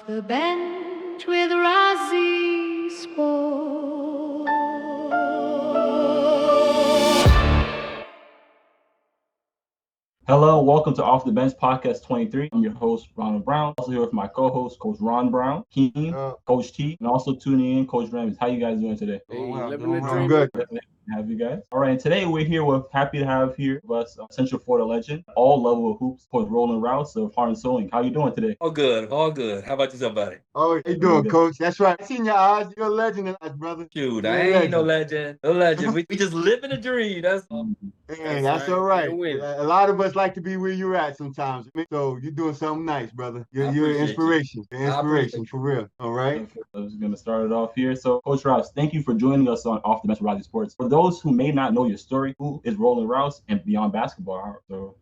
the bench with RASI Sports. Hello, welcome to Off the Bench Podcast 23. I'm your host, Ronald Brown. Also here with my co-host, Coach Ron Brown, Keen, Coach T, and also tuning in, Coach Ramsey. How you guys doing today? Living the dream. Good. Have you guys. All right, and today we're here happy to have here with us Central Florida legend, all level of hoops, Coach Roland Rouse of Heart and Soul. How you doing today? All good. How about yourself, buddy? Oh, how you doing, Coach? That's right. I seen your eyes. You're a legend in eyes, brother. Shoot, I ain't no legend. No legend. We just living a dream. That's all. Hey, that's all right. A lot of us like to be where you're at sometimes. So you're doing something nice, brother. You're an inspiration. You're an inspiration for real. All right. I was going to start it off here. So, Coach Rouse, thank you for joining us on Off the Bench with RASI Sports. For those who may not know your story, who is Roland Rouse and beyond basketball? So,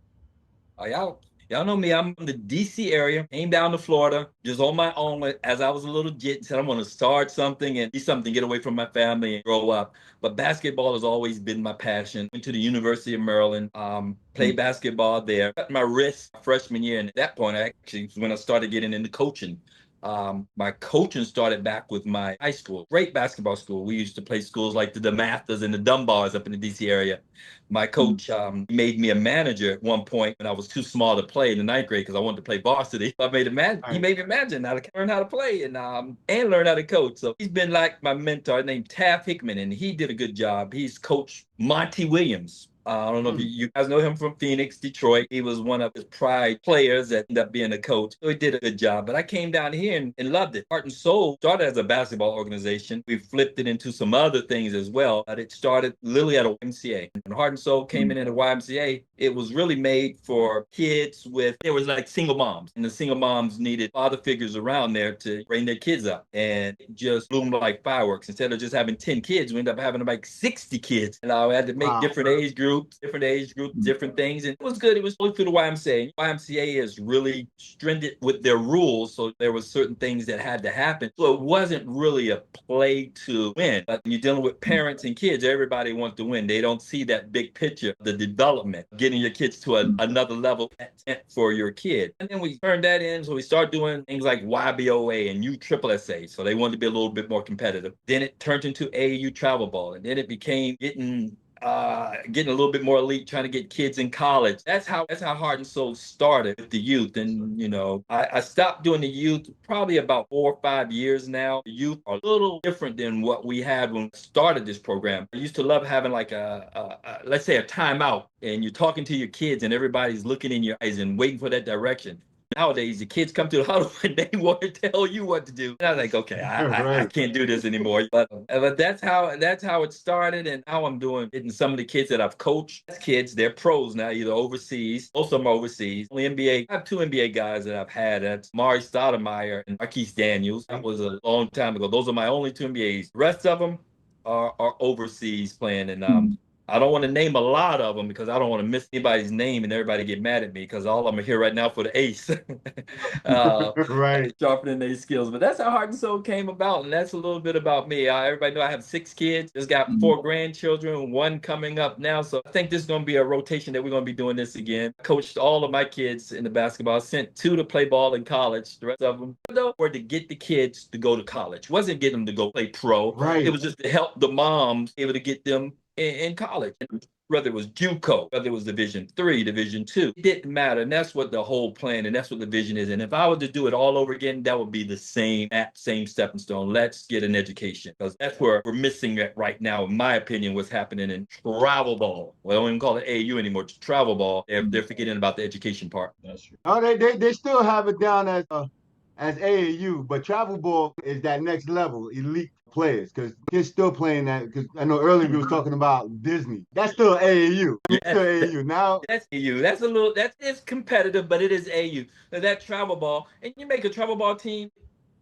y'all know me. I'm from the DC area. Came down to Florida just on my own as I was a little kid. Said I'm going to start something and do something, get away from my family and grow up. But basketball has always been my passion. Went to the University of Maryland, played basketball there. Cut my wrist freshman year, and at that point, actually, was when I started getting into coaching. My coaching started back with my high school, great basketball school. We used to play schools like the DeMathas and the Dunbars up in the DC area. My coach made me a manager at one point when I was too small to play in the ninth grade because I wanted to play varsity. He made me imagine how to learn how to play and learn how to coach. So he's been like my mentor named Taff Hickman, and he did a good job. He's coached Monty Williams. I don't know if you guys know him from Phoenix, Detroit. He was one of his pride players that ended up being a coach. So he did a good job. But I came down here and loved it. Heart and Soul started as a basketball organization. We flipped it into some other things as well. But it started literally at a YMCA. When Heart and Soul came in at a YMCA, it was really made for kids there was like single moms. And the single moms needed father figures around there to bring their kids up. And it just bloomed like fireworks. Instead of just having 10 kids, we ended up having like 60 kids. And I had to make different age groups, different things. And it was good. It was going through the YMCA. YMCA is really stringent with their rules. So there was certain things that had to happen. So it wasn't really a play to win. But when you're dealing with parents and kids, everybody wants to win. They don't see that big picture, the development, getting your kids to another level for your kid. And then we turned that in. So we started doing things like YBOA and USSSA. So they wanted to be a little bit more competitive. Then it turned into AAU travel ball. And then it became getting a little bit more elite, trying to get kids in college. That's how Heart and Soul started with the youth. And, I stopped doing the youth probably about 4 or 5 years now. The youth are a little different than what we had when we started this program. I used to love having like let's say a timeout, and you're talking to your kids and everybody's looking in your eyes and waiting for that direction. Nowadays, the kids come to the huddle and they want to tell you what to do. And I was like, okay, I can't do this anymore. But that's how it started. And now I'm getting some of the kids that I've coached. Kids, they're pros now, either overseas. Most of them are overseas. Only NBA. I have 2 NBA guys that I've had. That's Mari Stoudemire and Marquise Daniels. That was a long time ago. Those are my only 2 NBAs. The rest of them are overseas playing. And I don't want to name a lot of them because I don't want to miss anybody's name and everybody get mad at me because all I'm here right now for the ace. Right. Sharpening their skills. But that's how Heart and Soul came about. And that's a little bit about me. Everybody know I have 6 kids. Just got 4 grandchildren, 1 coming up now. So I think this is going to be a rotation that we're going to be doing this again. I coached all of my kids in the basketball. I sent 2 to play ball in college. The rest of them were to get the kids to go to college. It wasn't getting them to go play pro. Right. It was just to help the moms able to get them in college, whether it was JUCO, whether it was Division III, Division II, it didn't matter. And that's what the whole plan and that's what the vision is. And if I were to do it all over again, that would be the same stepping stone. Let's get an education because that's where we're missing it right now, in my opinion, what's happening in travel ball. Well, I don't even call it AAU anymore, it's travel ball. They're forgetting about the education part. That's true. Oh, they still have it down as AAU, but travel ball is that next level, elite players, because kids still playing that. Because I know earlier we was talking about Disney. That's still AAU. It's still AAU now. That's AAU. It's competitive, but it is AAU. So that travel ball, and you make a travel ball team.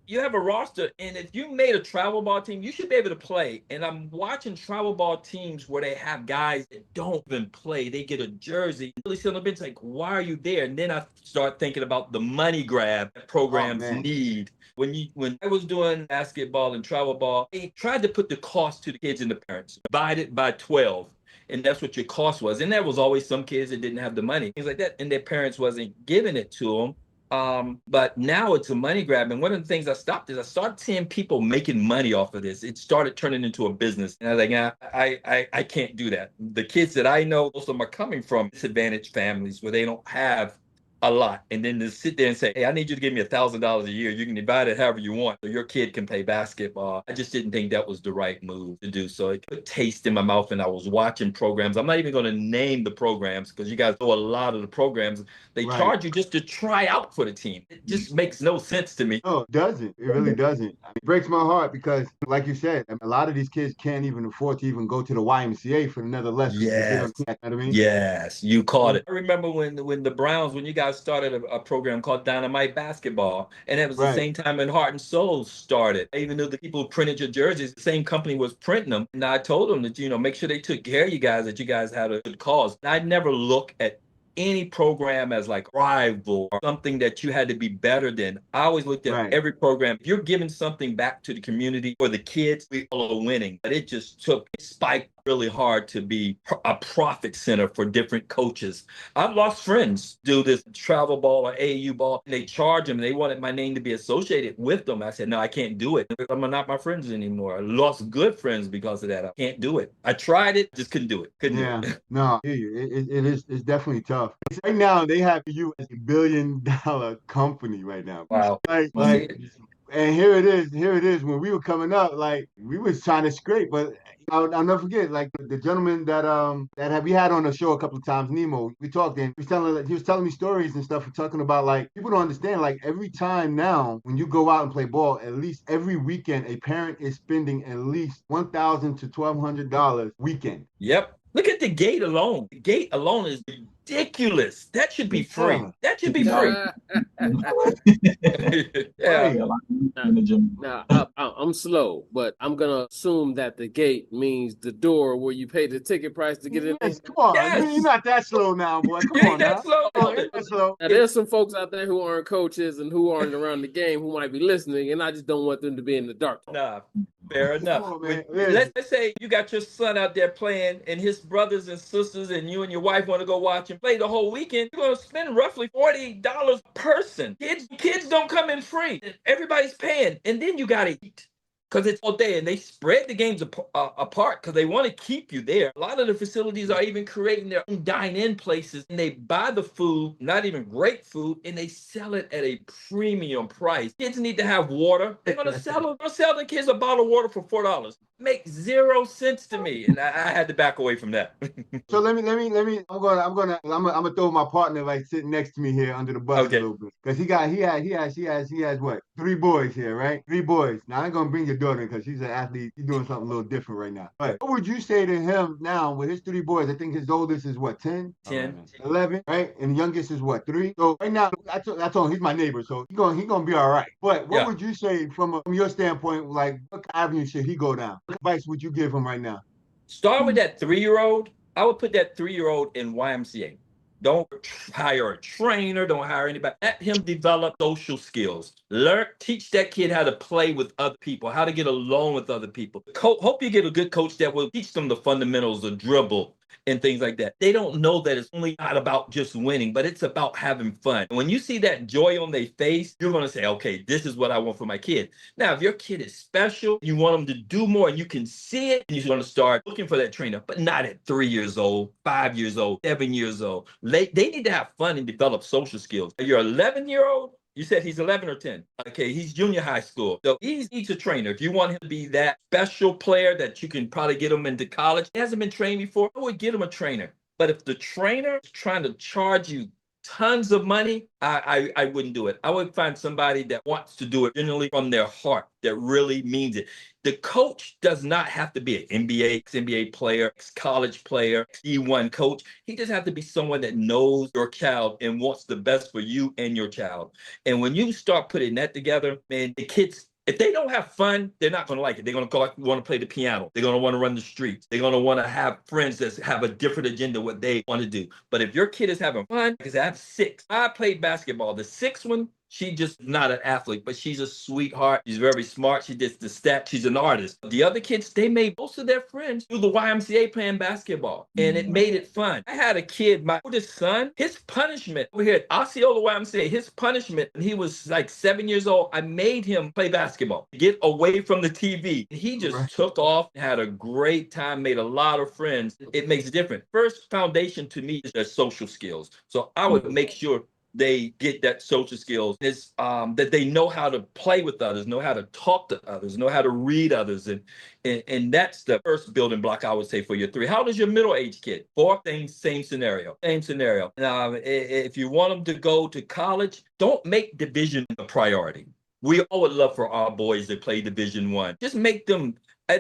You have a roster, and if you made a travel ball team, you should be able to play. And I'm watching travel ball teams where they have guys that don't even play. They get a jersey. Really sit on the bench like, why are you there? And then I start thinking about the money grab that programs need. When I was doing basketball and travel ball, they tried to put the cost to the kids and the parents, divide it by 12. And that's what your cost was. And there was always some kids that didn't have the money, things like that. And their parents wasn't giving it to them. But now it's a money grab. And one of the things I stopped is I started seeing people making money off of this. It started turning into a business. And I was like, nah, I can't do that. The kids that I know, most of them are coming from disadvantaged families where they don't have a lot. And then to sit there and say, hey, I need you to give me $1,000 a year. You can divide it however you want so your kid can play basketball. I just didn't think that was the right move to do. So it put taste in my mouth, and I was watching programs. I'm not even going to name the programs because you guys know a lot of the programs. They charge you just to try out for the team. It just makes no sense to me. No, it doesn't. It really doesn't. I mean, it breaks my heart because, like you said, a lot of these kids can't even afford to even go to the YMCA for another lesson. Yes. You know what I mean? Yes, you caught it. I remember when the Browns, when you guys started a program called Dynamite Basketball, and it was the same time when Heart and Soul started. I even knew the people who printed your jerseys, the same company was printing them. And I told them that, make sure they took care of you guys, that you guys had a good cause. And I'd never look at any program as like rival or something that you had to be better than. I always looked at every program. If you're giving something back to the community or the kids, we all are winning. But it just spiked really hard to be a profit center for different coaches. I've lost friends do this travel ball or AAU ball, and they charge them. They wanted my name to be associated with them. I said, no, I can't do it. I'm not my friends anymore. I lost good friends because of that. I can't do it. I tried it, just couldn't do it. Couldn't do it. No, it's definitely tough. Right now, they have you as $1 billion company right now. Wow. And here it is. When we were coming up, like we was trying to scrape, but I'll never forget, like the gentleman that we had on the show a couple of times, Nemo. We talked, and he was telling me stories and stuff, talking about like people don't understand. Like every time now, when you go out and play ball, at least every weekend, a parent is spending at least $1,000 to $1,200 weekend. Yep. Look at the gate alone. The gate alone is ridiculous. That should be free. That should be free. Now, I'm slow, but I'm gonna assume that the gate means the door where you pay the ticket price to get in. Come on, you're not that slow now, boy. Come on, that slow. That slow. Now, there's some folks out there who aren't coaches and who aren't around the game who might be listening, and I just don't want them to be in the dark. Nah, fair enough. On, let's say you got your son out there playing, and his brothers and sisters, and you and your wife want to go watch him play the whole weekend. You're gonna spend roughly $40 a person. Kids don't come in free. Everybody's paying, and then you gotta eat. Because it's all day, and they spread the games apart because they want to keep you there. A lot of the facilities are even creating their own dine-in places, and they buy the food, not even great food, and they sell it at a premium price. Kids need to have water. They're gonna sell the kids a bottle of water for $4. Makes 0 sense to me, and I had to back away from that. So let me. I'm gonna throw my partner like sitting next to me here under the bus a little bit, because he has what, 3 boys here, right? 3 boys. Now I ain't gonna bring your daughter because she's an athlete. She's doing something a little different right now. But what would you say to him now with his 3 boys? I think his oldest is what, 10? 11, right? And the youngest is what, 3? So right now, I told him he's my neighbor, so he's gonna be all right. But what would you say from your standpoint, like what avenue should he go down? What advice would you give him right now? Start with that 3-year-old. I would put that 3-year-old in YMCA. Don't hire a trainer. Don't hire anybody. Let him develop social skills. Teach that kid how to play with other people, how to get along with other people. Hope you get a good coach that will teach them the fundamentals of dribble and things like that. They don't know that it's only not about just winning, but it's about having fun. When you see that joy on their face, you're going to say, okay, this is what I want for my kid. Now, if your kid is special, you want them to do more, and you can see it, you're going to start looking for that trainer, but not at 3 years old, 5 years old, 7 years old. They need to have fun and develop social skills. Your 11-year-old, you said he's 11 or 10. Okay, he's junior high school. So he needs a trainer. If you want him to be that special player that you can probably get him into college, he hasn't been trained before, I would get him a trainer. But if the trainer is trying to charge you tons of money, I wouldn't do it. I would find somebody that wants to do it genuinely from their heart, that really means it. The coach does not have to be an NBA player, college player, D1 coach. He just has to be someone that knows your child and wants the best for you and your child. And when you start putting that together, man, the kids, if they don't have fun, they're not going to like it. They're going to want to play the piano. They're going to want to run the streets. They're going to want to have friends that have a different agenda, what they want to do. But if your kid is having fun, because I have 6. I played basketball. The 6th one, She just not an athlete, but she's a sweetheart. She's very smart. She did the stat. She's an artist. The other kids, they made most of their friends through the YMCA playing basketball, and it made it fun. I had a kid, my oldest son, his punishment over here at Osceola YMCA, his punishment, when he was like 7 years old, I made him play basketball, get away from the TV. He just took off, had a great time, made a lot of friends. It makes a difference. First foundation to me is their social skills. So I would make sure they get that social skills is that they know how to play with others, know how to talk to others, know how to read others. And that's the first building block I would say for your 3. How old is your middle-aged kid? 4 things, same scenario. If you want them to go to college, don't make division a priority. We all would love for our boys to play Division I. Just make them.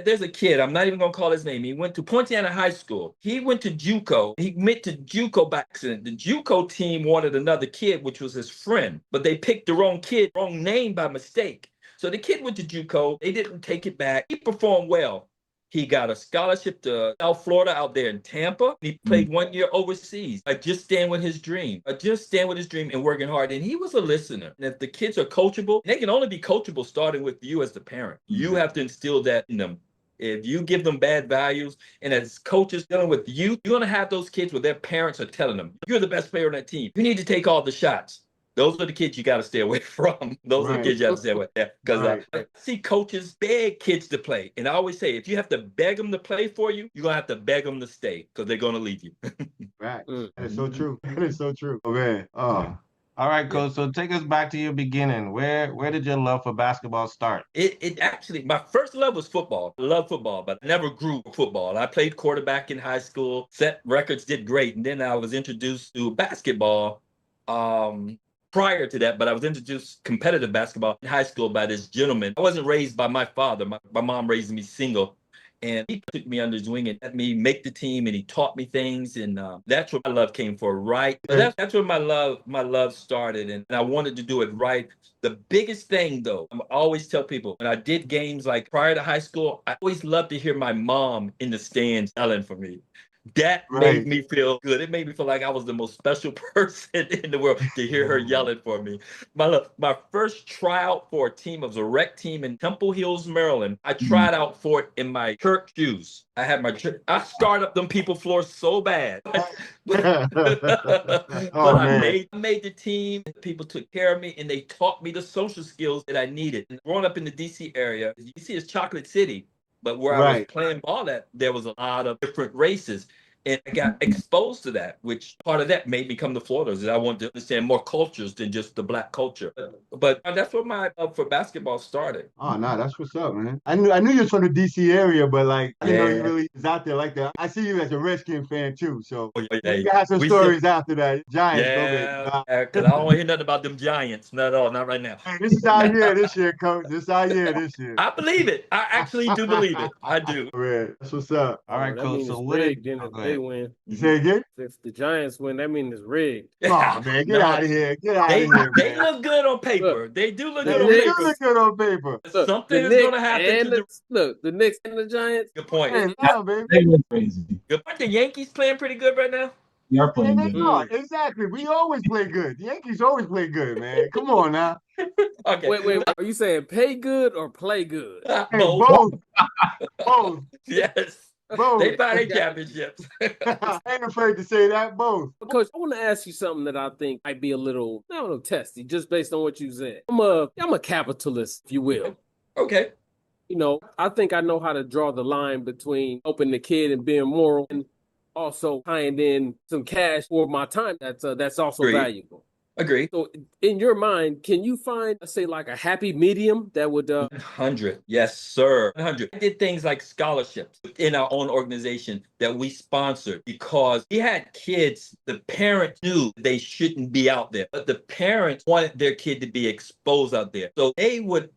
There's a kid, I'm not even going to call his name. He went to Poinciana High School. He went to JUCO. He went to JUCO by accident. The JUCO team wanted another kid, which was his friend, but they picked the wrong kid, wrong name by mistake. So the kid went to JUCO. They didn't take it back. He performed well. He got a scholarship to South Florida out there in Tampa. He played 1 year overseas. Just stand with his dream. Just stand with his dream and working hard. And he was a listener. And if the kids are coachable, they can only be coachable starting with you as the parent. You have to instill that in them. If you give them bad values, and as coaches dealing with you, you're going to have those kids where their parents are telling them, you're the best player on that team. You need to take all the shots. Those are the kids you got to stay away from. Those are the kids you have to stay away from. Because I see coaches beg kids to play. And I always say, if you have to beg them to play for you, you're going to have to beg them to stay because they're going to leave you. Right. That is so true. That is so true. Oh, man. Oh. All right, Coach. So take us back to your beginning. Where did your love for basketball start? It actually, my first love was football. I love football, but I never grew football. I played quarterback in high school, set records, did great. And then I was introduced to basketball prior to that, but I was introduced competitive basketball in high school by this gentleman. I wasn't raised by my father. My mom raised me single. And he took me under his wing and let me make the team, and he taught me things, and that's where my love came for, right? So that's where my love started, and I wanted to do it right. The biggest thing, though, I always tell people, when I did games like prior to high school, I always loved to hear my mom in the stands yelling for me. That made me feel good. It made me feel like I was the most special person in the world to hear her yelling for me. My first tryout for a team was a rec team in Temple Hills, Maryland. I tried out for it in my church shoes. I started up them people floors so bad. But I made the team. People took care of me, and they taught me the social skills that I needed. And growing up in the DC area, DC is Chocolate City. But where I was playing ball at, there was a lot of different races. And I got exposed to that, which part of that made me come to Florida, is I wanted to understand more cultures than just the Black culture. But that's where my love for basketball started. Oh, no, that's what's up, man. I knew you was from the DC area, but like, I didn't know you really was out there like that. I see you as a Redskin fan too, so you got some stories after that. Giants, because I don't want to hear nothing about them Giants. No, not right now. Hey, this is our year this year, Coach. This is our year this year. I believe it. I actually do believe it. I do. Man, that's what's up. All right, Coach. So what rigged, they win. You say again? If the Giants win, that means it's rigged. Oh, man, get out of here. Get out of here, They look good on paper. They do look good on They paper. do look good on paper. Something is going to happen. The Knicks and the Giants. Good point. Hey, no, baby. They look crazy. Good point. The Yankees playing pretty good right now. They are playing They good. are. Exactly. We always play good. The Yankees always play good, man. Come on now. Okay. Wait. Are you saying pay good or play good? Hey, both. Both. Yes. Both. They buy their championships. I ain't afraid to say that. Both. Coach, I want to ask you something that I think might be a little, I don't know, testy, just based on what you said. I'm a capitalist, if you will. Okay. You know, I think I know how to draw the line between helping the kid and being moral, and also tying in some cash for my time. That's also valuable. Agree. So in your mind, can you find, let's say, like a happy medium that would 100? Yes, sir. 100. I did things like scholarships in our own organization that we sponsored because we had kids, the parents knew they shouldn't be out there, but the parents wanted their kid to be exposed out there. So they would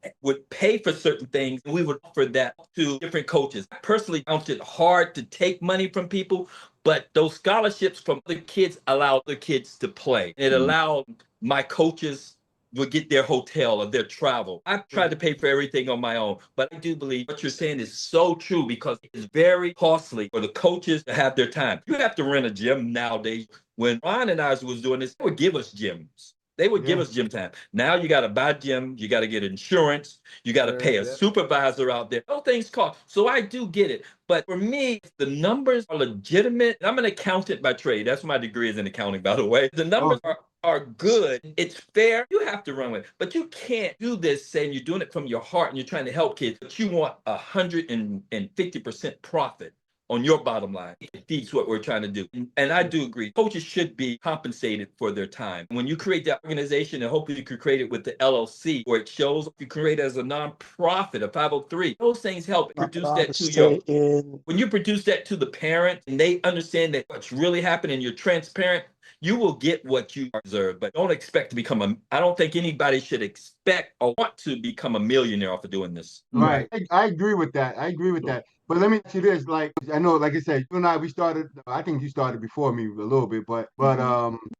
pay for certain things, and we would offer that to different coaches. I personally found it hard to take money from people, but those scholarships from the kids allowed the kids to play. It allowed my coaches would get their hotel or their travel. I tried to pay for everything on my own, but I do believe what you're saying is so true because it's very costly for the coaches to have their time. You have to rent a gym nowadays. When Ron and I was doing this, they would give us gyms. They would give us gym time. Now you got to buy gym, you got to get insurance, you got to pay a supervisor out there. Those things cost. So I do get it. But for me, if the numbers are legitimate. I'm an accountant by trade. That's my degree is in accounting, by the way. The numbers are good. It's fair. You have to run with it. But you can't do this saying you're doing it from your heart and you're trying to help kids, but you want 150% profit on your bottom line. It defeats what we're trying to do. And I do agree. Coaches should be compensated for their time. When you create that organization, and hopefully you could create it with the LLC, where it shows, if you create it as a nonprofit, a 503, those things help produce that to when you produce that to the parent and they understand that what's really happening, you're transparent, you will get what you deserve. But don't expect to become I don't think anybody should expect or want to become a millionaire off of doing this. Right. I agree with that. I agree with that. But let me ask you this, like, I know, like I said, you and I, we started, I think you started before me a little bit, but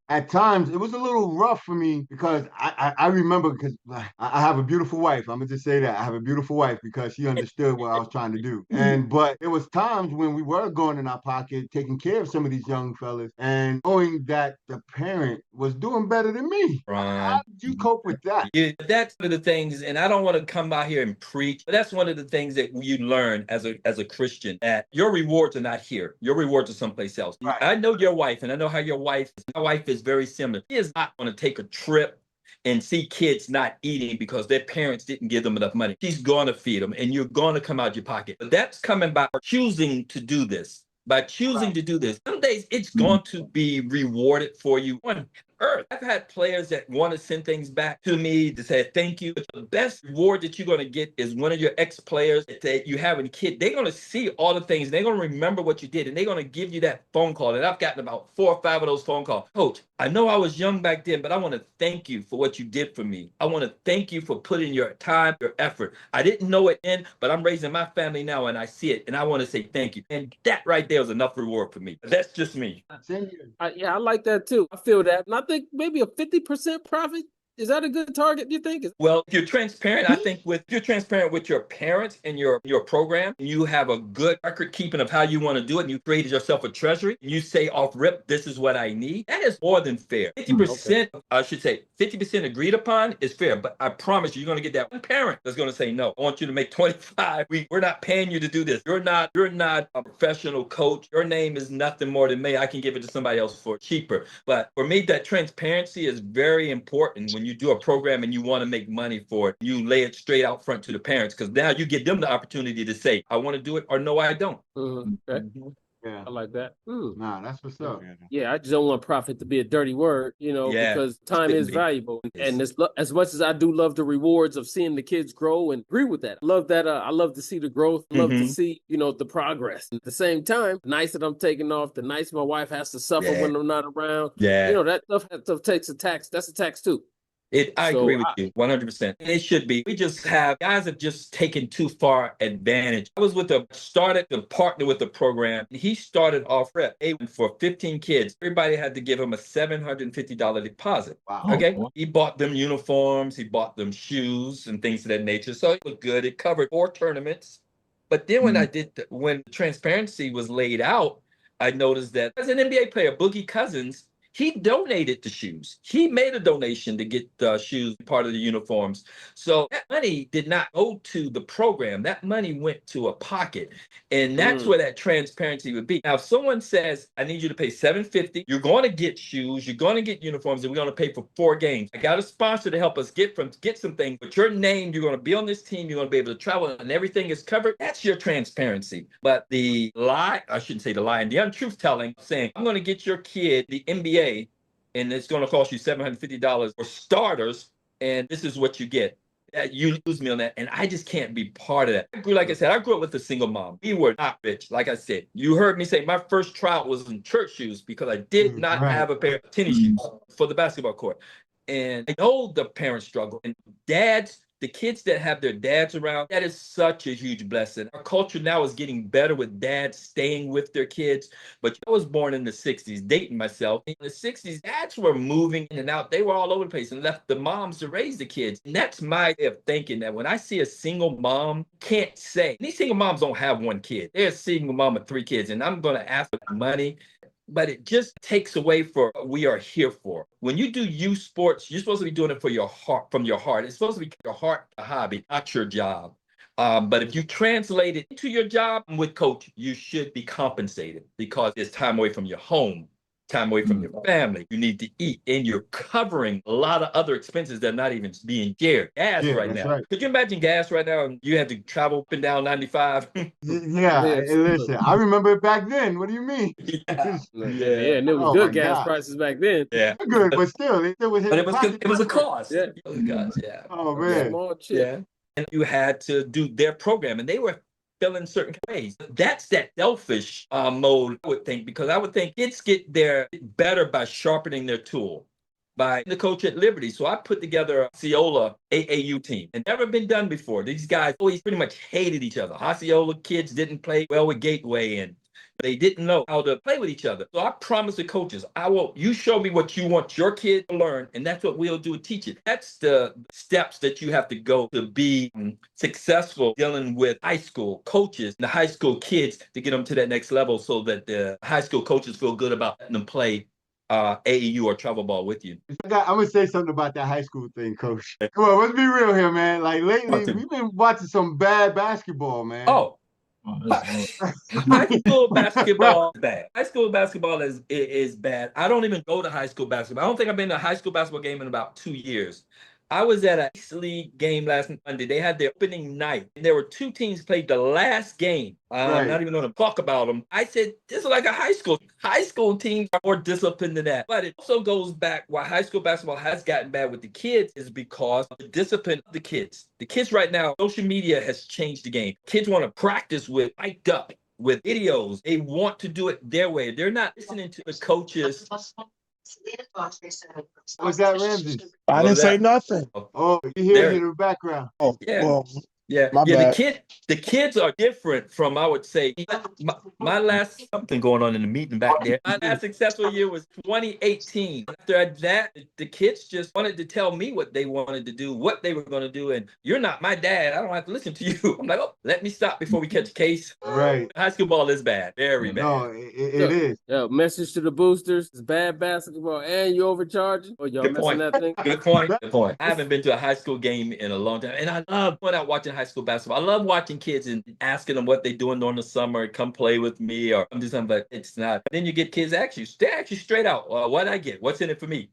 at times it was a little rough for me because I remember, because I have a beautiful wife. I'm gonna just say that I have a beautiful wife because she understood what I was trying to do. But it was times when we were going in our pocket, taking care of some of these young fellas and knowing that the parent was doing better than me. How did you cope with that? Yeah, that's one of the things, and I don't want to come out here and preach, but that's one of the things that you learn as a Christian, that your rewards are not here. Your rewards are someplace else. Right. I know your wife, and I know how my wife is very similar. She is not going to take a trip and see kids not eating because their parents didn't give them enough money. She's going to feed them, and you're going to come out your pocket. But that's coming by choosing to do this. By choosing to do this, some days it's going to be rewarded for you on earth. I've had players that want to send things back to me to say thank you. But the best reward that you're going to get is one of your ex-players that you have a kid. They're going to see all the things. They're going to remember what you did, and they're going to give you that phone call. And I've gotten about 4 or 5 of those phone calls. Coach, I know I was young back then, but I want to thank you for what you did for me. I want to thank you for putting your time, your effort. I didn't know it then, but I'm raising my family now, and I see it, and I want to say thank you. And that right there was enough reward for me. That's just me. I like that too. I feel that. And I think maybe a 50% profit, is that a good target, do you think? Well, if you're transparent, I think if you're transparent with your parents and your program, you have a good record keeping of how you want to do it, and you created yourself a treasury, and you say off rip, this is what I need, that is more than fair. 50%, I should say 50% agreed upon is fair, but I promise you're going to get that one parent that's going to say, no, I want you to make 25. We're not paying you to do this. You're not a professional coach. Your name is nothing more than me. I can give it to somebody else for cheaper. But for me, that transparency is very important. When you do a program and you want to make money for it, you lay it straight out front to the parents, because now you give them the opportunity to say, I want to do it, or no, I don't. Okay. Yeah, I like that. Nah, that's what's up. Yeah, I just don't want profit to be a dirty word, because time is valuable. And as much as I do love the rewards of seeing the kids grow, and agree with that, I love that. I love to see the growth, love to see, the progress. At the same time, the nights that I'm taking off, the nights my wife has to suffer when I'm not around, that stuff takes a tax. That's a tax too. I agree with you 100%. And it should be. Guys have just taken too far advantage. I was started to partner with the program. He started off for 15 kids. Everybody had to give him a $750 deposit. Wow. Okay. He bought them uniforms. He bought them shoes and things of that nature. So it was good. It covered 4 tournaments. But then when transparency was laid out, I noticed that as an NBA player, Boogie Cousins, he donated the shoes. He made a donation to get the shoes, part of the uniforms. So that money did not go to the program. That money went to a pocket. And that's where that transparency would be. Now, if someone says, I need you to pay $750, you're going to get shoes, you're going to get uniforms, and we're going to pay for 4 games. I got a sponsor to help us get some things, but your name, you're going to be on this team, you're going to be able to travel, and everything is covered. That's your transparency. But the lie, I shouldn't say the lie, and the untruth telling, saying, I'm going to get your kid the NBA, and it's going to cost you $750 for starters, and this is what you get. You lose me on that, and I just can't be part of that. Like I said, I grew up with a single mom. We were not rich. Like I said, you heard me say my first tryout was in church shoes because I did not have a pair of tennis shoes for the basketball court. And I know the parents struggle, and the kids that have their dads around, that is such a huge blessing. Our culture now is getting better with dads staying with their kids. But I was born in the 60s, dating myself. In the 60s, dads were moving in and out. They were all over the place and left the moms to raise the kids. And that's my way of thinking, that when I see a single mom, can't say, these single moms don't have 1 kid. They're a single mom with 3 kids. And I'm going to ask for money. but it just takes away for what we are here for. When you do youth sports, you're supposed to be doing it for your heart, from your heart. It's supposed to be your heart, a hobby, not your job. But if you translate it into your job with coach, you should be compensated because it's time away from your home, time away from your family. You need to eat, and you're covering a lot of other expenses that are not even being shared. Gas right now. Right. Could you imagine gas right now? And you had to travel up and down 95. Yeah, listen, I remember it back then. What do you mean? Yeah, and it was good gas prices back then. Yeah, good, but still, it was hitting but it was a cost. Yeah, it was a cost. Yeah. Oh man. Small chip. Yeah, and you had to do their program, and they were feeling certain ways. That's that selfish mode, I would think, because I would think kids get there better by sharpening their tool. By the coach at Liberty. So I put together a Osceola AAU team. And never been done before. These guys always pretty much hated each other. Osceola kids didn't play well with Gateway, and they didn't know how to play with each other. So I promised the coaches, you show me what you want your kid to learn, and that's what we'll do, teach it. That's the steps that you have to go to be successful dealing with high school coaches and the high school kids to get them to that next level so that the high school coaches feel good about letting them play AAU or travel ball with you. I'm gonna say something about that high school thing, Coach. Come on, let's be real here, man. Like lately, we've been watching some bad basketball, man. High school basketball is bad. High school basketball is bad. I don't even go to high school basketball. I don't think I've been to a high school basketball game in about 2 years. I was at a East League game last Monday. They had their opening night, and there were two teams played the last game. I'm not even going to talk about them. I said, this is like a high school. High school teams are more disciplined than that. But it also goes back why high school basketball has gotten bad with the kids is because of the discipline of the kids. The kids right now, social media has changed the game. Kids want to practice with mic'd up, with videos. They want to do it their way. They're not listening to the coaches. Was that Ramsey? I didn't say nothing. Oh, you hear it in the background. Oh, yeah. Well, yeah. The kids are different from, I would say, my last, something going on in the meeting back there. My last successful year was 2018. After that, the kids just wanted to tell me what they wanted to do, what they were going to do. And you're not my dad. I don't have to listen to you. I'm like, let me stop before we catch a case. Right. High school ball is bad. Very bad. No, it is. Yeah, message to the boosters. It's bad basketball and you overcharging. Or y'all messing that thing? Good point. Good point. I haven't been to a high school game in a long time. And I love going out watching high school basketball. I love watching kids and asking them what they're doing during the summer. Come play with me or do something, but it's not. Then you get kids they ask you straight out, what'd I get? What's in it for me?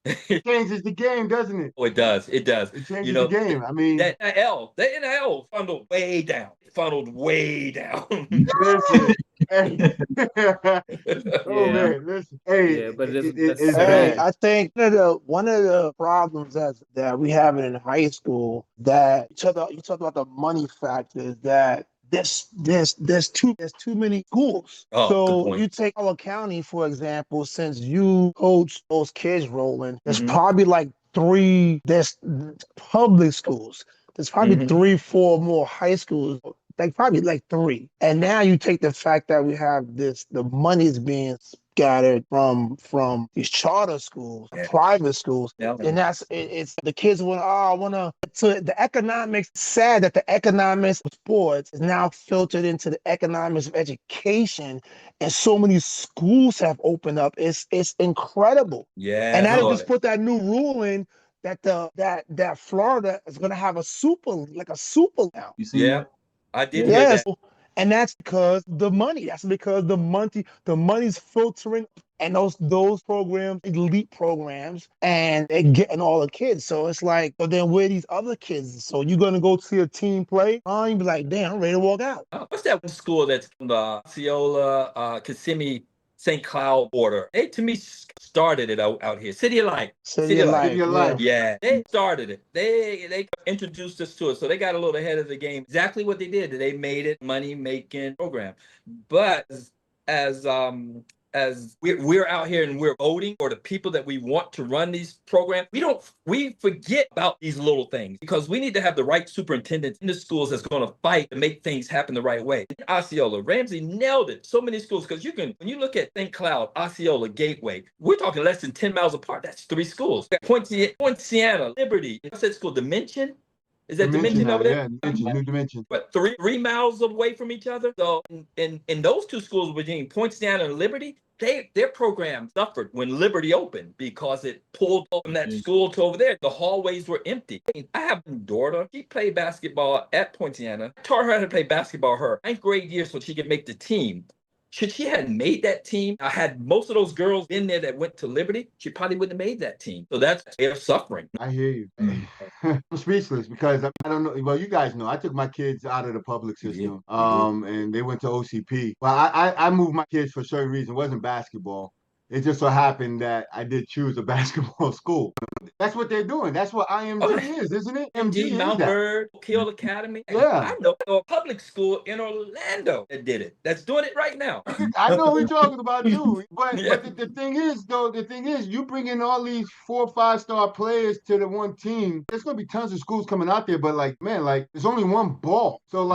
It changes the game, doesn't it? Oh, it does. It does. It changes the game. I mean, that NIL funneled way down. Man, listen. Hey, yeah, but it's bad. I think one of the problems that we have in high school that you talk about the money factors that there's too many schools. So you take Color County, for example, since you coach those kids, Roland, there's probably like there's public schools. There's probably 3, 4 more high schools, like probably like 3. And now you take the fact that we have the money is being scattered from these charter schools, private schools, and it's the kids so the economics. Sad that the economics of sports is now filtered into the economics of education, and so many schools have opened up. It's incredible. Yeah, and now they just put that new rule in that Florida is going to have a super now. You see? Yeah, I did hear that. And that's because the money. That's because the money's filtering, and those programs, elite programs, and they're getting all the kids. So it's like, but then where are these other kids? So you're gonna go see a team play? You be like, damn, I'm ready to walk out. What's that one school that's from the Osceola, Kissimmee, St. Cloud border? They, to me, started it out here. City of Light. City of Light. Yeah, they started it. They introduced us to it. So they got a little ahead of the game. Exactly what they did. They made it money-making program. But as we're out here and we're voting for the people that we want to run these programs, we forget about these little things because we need to have the right superintendents in the schools that's going to fight to make things happen the right way. Osceola, Ramsey nailed it. So many schools, because when you look at St. Cloud, Osceola, Gateway, we're talking less than 10 miles apart. That's 3 schools. Poinciana, Liberty, what's that school? Dimension? Is that Dimension over there? Yeah, New Dimension. But 3 miles away from each other. So in those 2 schools, between Poinciana and Liberty, their program suffered when Liberty opened because it pulled from that school to over there. The hallways were empty. I have a daughter. She played basketball at Poinciana. I taught her how to play basketball her 9th grade year so she could make the team. Should she had made that team, I had most of those girls in there that went to Liberty, she probably wouldn't have made that team. So that's their suffering. I hear you. I'm speechless because I don't know. Well, you guys know I took my kids out of the public system, and they went to OCP. Well, I moved my kids for a certain reason. It wasn't basketball. It just so happened that I did choose a basketball school. That's what they're doing. That's what IMG is, isn't it? IMG, Mount Bird, Kill Academy. Yeah. I know a public school in Orlando that did it. That's doing it right now. I know we're talking about too. But the thing is, though, you bring in all these 4 or 5-star players to the one team. There's gonna be tons of schools coming out there, but there's only one ball. So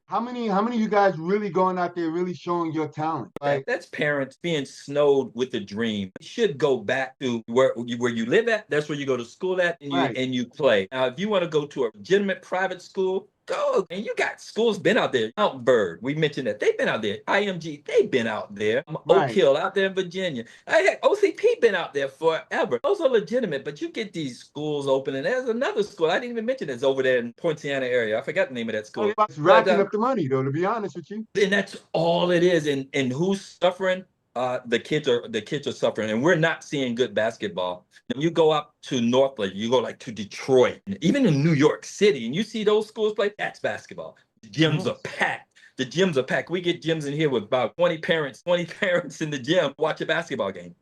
how many of you guys really going out there really showing your talent? That's parents being snowed with the dream. You should go back to where you live at. That's where you go to school at, and you play. Now, if you want to go to a legitimate private school, go. And you got schools been out there. Mount Bird, we mentioned that. They've been out there. IMG, they've been out there. Oak Hill out there in Virginia. OCP been out there forever. Those are legitimate, but you get these schools open, and there's another school I didn't even mention that's over there in Poinciana area. I forgot the name of that school. It's racking up the money, though, to be honest with you. And that's all it is. And who's suffering? The kids are suffering, and we're not seeing good basketball. When you go up to Northland, you go to Detroit, even in New York City, and you see those schools play. That's basketball. The gyms are packed. The gyms are packed. We get gyms in here with about 20 parents in the gym watch a basketball game,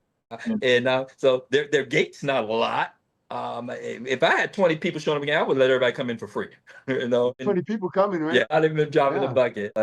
and so their gate's not a lot. If I had 20 people showing up again, I would let everybody come in for free. 20 people coming, right? Yeah, I'd even drop in the bucket.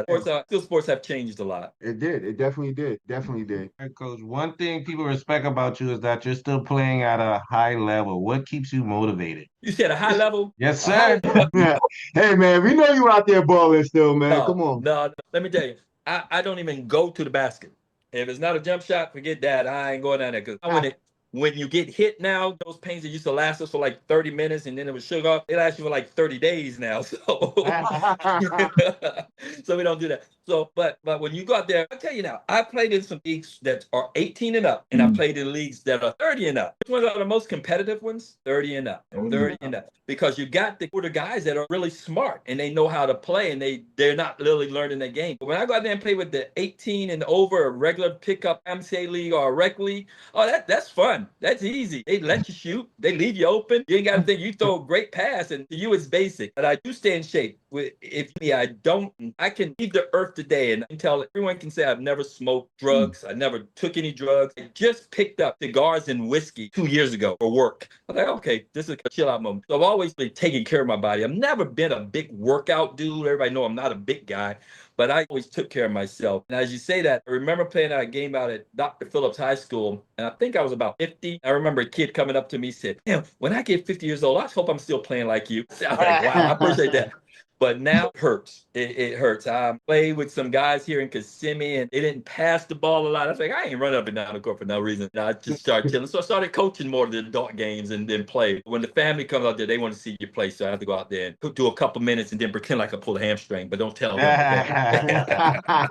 Sports have changed a lot. It did. It definitely did. Definitely did. Coach, one thing people respect about you is that you're still playing at a high level. What keeps you motivated? You said a high level? Yes, sir. Yeah. Hey, man, we know you out there balling still, man. Come on. No, let me tell you, I don't even go to the basket. If it's not a jump shot, forget that. I ain't going down there because when you get hit now, those pains that used to last us for 30 minutes and then it would sugar off, it lasts you for 30 days now. So, so we don't do that. So, but when you go out there, I'll tell you now, I played in some leagues that are 18 and up, and I played in leagues that are 30 and up. Which ones are the most competitive ones? 30 and up. 30 and up. Because you got the older guys that are really smart and they know how to play and they're not really learning the game. But when I go out there and play with the 18 and over, a regular pickup MCA league or a rec league, that's fun. That's easy. They let you shoot. They leave you open. You ain't got to think. You throw a great pass, and to you it's basic. But I do stay in shape. I can leave the earth today, and everyone can say I've never smoked drugs. I never took any drugs. I just picked up cigars and whiskey 2 years ago for work. I was like, okay, this is a chill out moment. So I've always been taking care of my body. I've never been a big workout dude. Everybody know I'm not a big guy. But I always took care of myself. And as you say that, I remember playing a game out at Dr. Phillips High School, and I think I was about 50. I remember a kid coming up to me and said, "Damn, when I get 50 years old, I hope I'm still playing like you." I was like, wow, I appreciate that. But now it hurts. It hurts. I played with some guys here in Kissimmee, and they didn't pass the ball a lot. I was like, I ain't running up and down the court for no reason. I just started chilling. So I started coaching more of the adult games and then play. When the family comes out there, they want to see you play. So I have to go out there and do a couple minutes and then pretend like I pulled a hamstring, but don't tell them.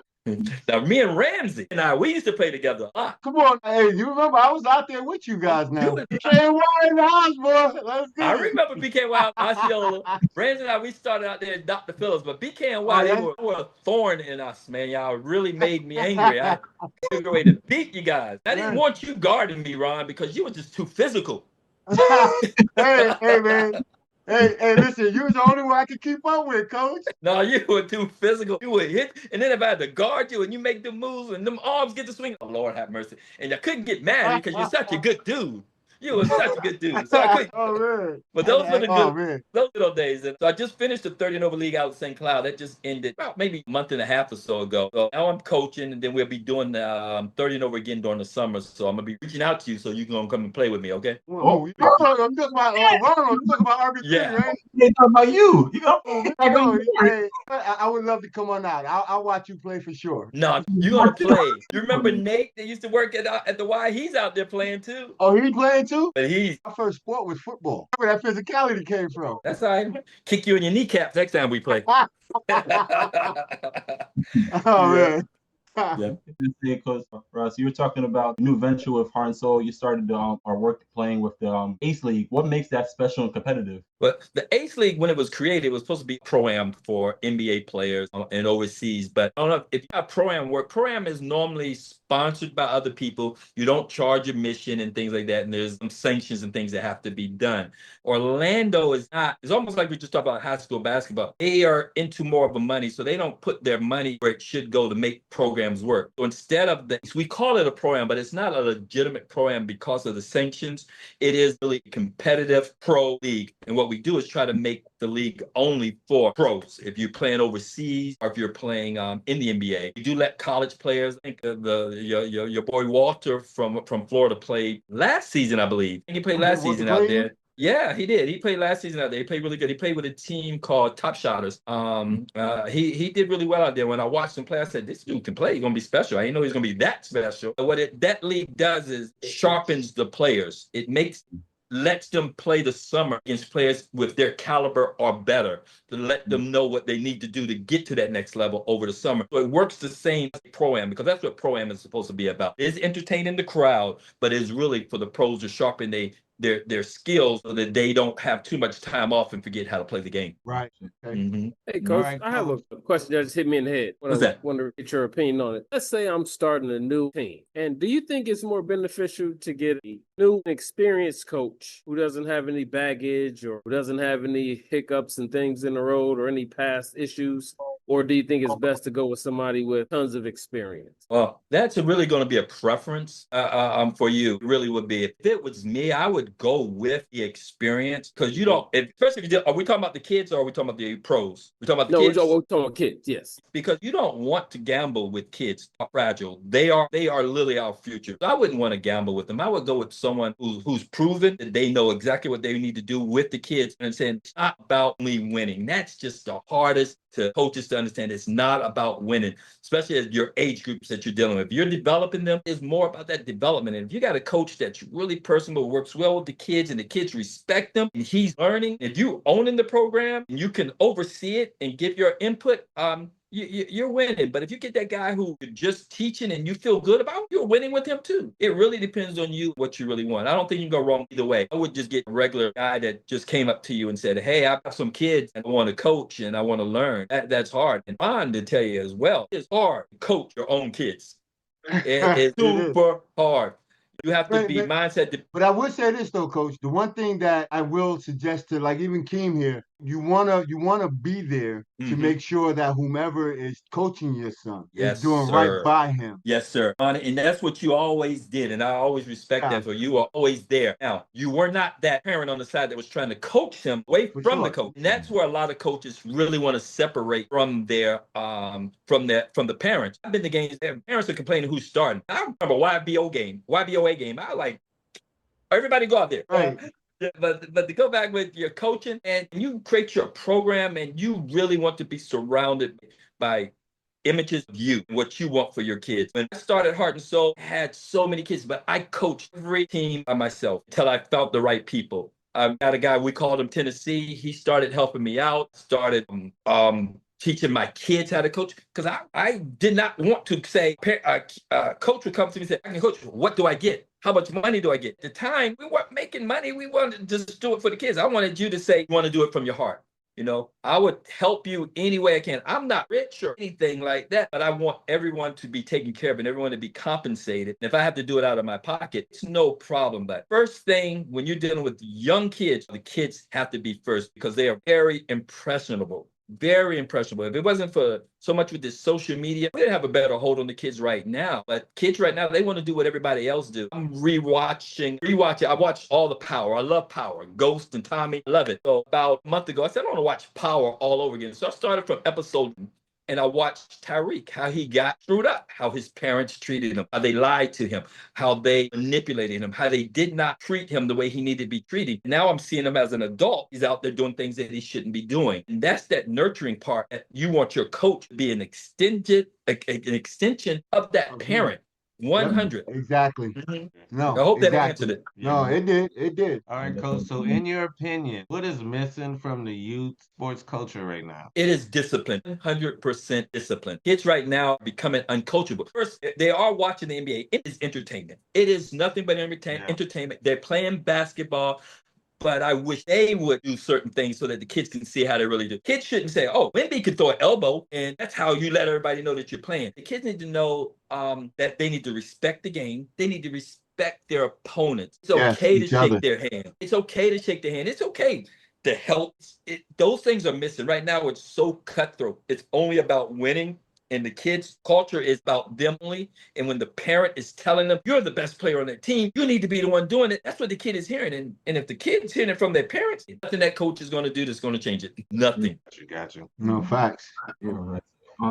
Now, me and Ramsey we used to play together a lot. Come on. Hey, you remember I was out there with you guys now. BKY in the house, boy. Let's go. I remember BKY, Osceola. Ramsey and we started out there at Dr. Phillips, but BKY, they were a thorn in us, man. Y'all really made me angry. I figured a way to beat you guys. I didn't want you guarding me, Ron, because you were just too physical. Hey, man. Hey, listen, you was the only one I could keep up with, Coach. No, you were too physical. You would hit, and then if I had to guard you and you make the moves and them arms get to swing, oh, Lord have mercy. And I couldn't get mad at you because you're such a good dude. You were such a good dude. So I couldn't. But those were the those little days. And so I just finished the 30 and over league out at St. Cloud. That just ended about maybe a month and a half or so ago. So now I'm coaching, and then we'll be doing the 30 and over again during the summer. So I'm gonna be reaching out to you so you can come and play with me, okay? Oh, you're talking about Roland. You're talking about RBC, right? They're talking about you. I would love to come on out. I'll watch you play for sure. No, you're gonna play. You remember Nate that used to work at the Y? He's out there playing too. Oh, he's playing too? But my first sport was football. Where that physicality came from. That's all right. Kick you in your kneecaps next time we play. Oh, man. Yeah, because Russ, you were talking about new venture with Heart and Soul. You started our work playing with the Ace League. What makes that special and competitive? But the Ace League, when it was created, it was supposed to be pro-am for NBA players and overseas. But I don't know if you have pro-am work. Pro-am is normally sponsored by other people. You don't charge admission and things like that. And there's some sanctions and things that have to be done. Orlando is not, it's almost like we just talked about high school basketball. They are into more of the money. So they don't put their money where it should go to make programs work. So instead of we call it a pro-am, but it's not a legitimate pro-am because of the sanctions. It is really a competitive pro league. And what we do is try to make the league only for pros. If you're playing overseas or if you're playing in the NBA, we do let college players. I think your boy Walter from Florida played last season, I believe. I think he played last season out there. Yeah, he did. He played last season out there. He played really good. He played with a team called Top Shotters. He did really well out there. When I watched him play, I said, this dude can play. He's gonna be special. I didn't know he's gonna be that special. But that league does is sharpens the players. It lets them play the summer against players with their caliber or better, to let them know what they need to do to get to that next level over the summer. So it works the same as pro-am, because that's what pro-am is supposed to be about. It's entertaining the crowd, but it's really for the pros to sharpen their skills so that they don't have too much time off and forget how to play the game. Right. Okay. Mm-hmm. Hey, Coach, I have a question that just hit me in the head. What's that? I want to get your opinion on it. Let's say I'm starting a new team. And do you think it's more beneficial to get a new, experienced coach who doesn't have any baggage or who doesn't have any hiccups and things in the road or any past issues? Or do you think it's best to go with somebody with tons of experience? Well, that's really going to be a preference for you. It really would be. If it was me, I would go with the experience, because you don't. Especially if are we talking about the kids or are we talking about the pros? We're talking about the kids. No, we're talking about kids. Yes, because you don't want to gamble with kids. Fragile. They are literally our future. So I wouldn't want to gamble with them. I would go with someone who's proven that they know exactly what they need to do with the kids, and saying it's not about me winning. That's just the hardest to coaches to understand. It's not about winning, especially at your age groups that you're dealing with. If you're developing them, it's more about that development. And if you got a coach that's really personable, works well with the kids, and the kids respect them, and he's learning, if you owning the program and you can oversee it and give your input, you're winning. But if you get that guy who you're just teaching and you feel good about, you're winning with him too. It really depends on you, what you really want. I don't think you can go wrong either way. I would just get a regular guy that just came up to you and said, hey, I've got some kids and I want to coach and I want to learn. That's hard. And Ron to tell you as well, it's hard to coach your own kids. It's super hard. You have to be mindset. But I would say this though, Coach. The one thing that I will suggest to, like, even Keem here, you wanna be there to make sure that whomever is coaching your son is doing right by him. Yes, sir. And that's what you always did, and I always respect that. So you are always there. Now, you were not that parent on the side that was trying to coach him away from the coach. And that's where a lot of coaches really want to separate from their from the parents. I've been to games, parents are complaining who's starting. I remember YBOA game. I like everybody go out there. Right. But to go back with your coaching, and you create your program, and you really want to be surrounded by images of you and what you want for your kids. When I started Heart and Soul, I had so many kids, but I coached every team by myself until I felt the right people. I got a guy, we called him Tennessee. He started helping me out, started teaching my kids how to coach, because I did not want to say, coach would come to me and say, I can coach, what do I get? How much money do I get? At the time, we weren't making money. We wanted to just do it for the kids. I wanted you to say, you want to do it from your heart. You know, I would help you any way I can. I'm not rich or anything like that, but I want everyone to be taken care of and everyone to be compensated. And if I have to do it out of my pocket, it's no problem. But first thing, when you're dealing with young kids, the kids have to be first, because they are very impressionable. Very impressionable. If it wasn't for so much with this social media, we didn't have a better hold on the kids right now. But kids right now, they want to do what everybody else do. I'm rewatching. I watched all the Power. I love Power. Ghost and Tommy, love it. So about a month ago, I said, I want to watch Power all over again. So I started from episode, and I watched Tariq, how he got screwed up, how his parents treated him, how they lied to him, how they manipulated him, how they did not treat him the way he needed to be treated. Now I'm seeing him as an adult. He's out there doing things that he shouldn't be doing. And that's that nurturing part that you want your coach to be an extension of that parent. 100. Exactly. No, I hope that exactly. answered it. No, it did. It did. All right, Coach. So, in your opinion, what is missing from the youth sports culture right now? It is discipline, 100% discipline. Kids right now are becoming uncoachable. First, they are watching the NBA. It is entertainment. It is nothing but entertainment. They're playing basketball. But I wish they would do certain things so that the kids can see how they really do. Kids shouldn't say, oh, Wemby can throw an elbow, and that's how you let everybody know that you're playing. The kids need to know that they need to respect the game. They need to respect their opponents. It's okay to shake their hand. It's okay to shake their hand. It's okay to help. Those things are missing. Right now, it's so cutthroat. It's only about winning. And the kids' culture is about them only. And when the parent is telling them, you're the best player on that team, you need to be the one doing it. That's what the kid is hearing. And if the kid's hearing it from their parents, nothing that coach is going to do that's going to change it. Nothing. Got you. No, facts.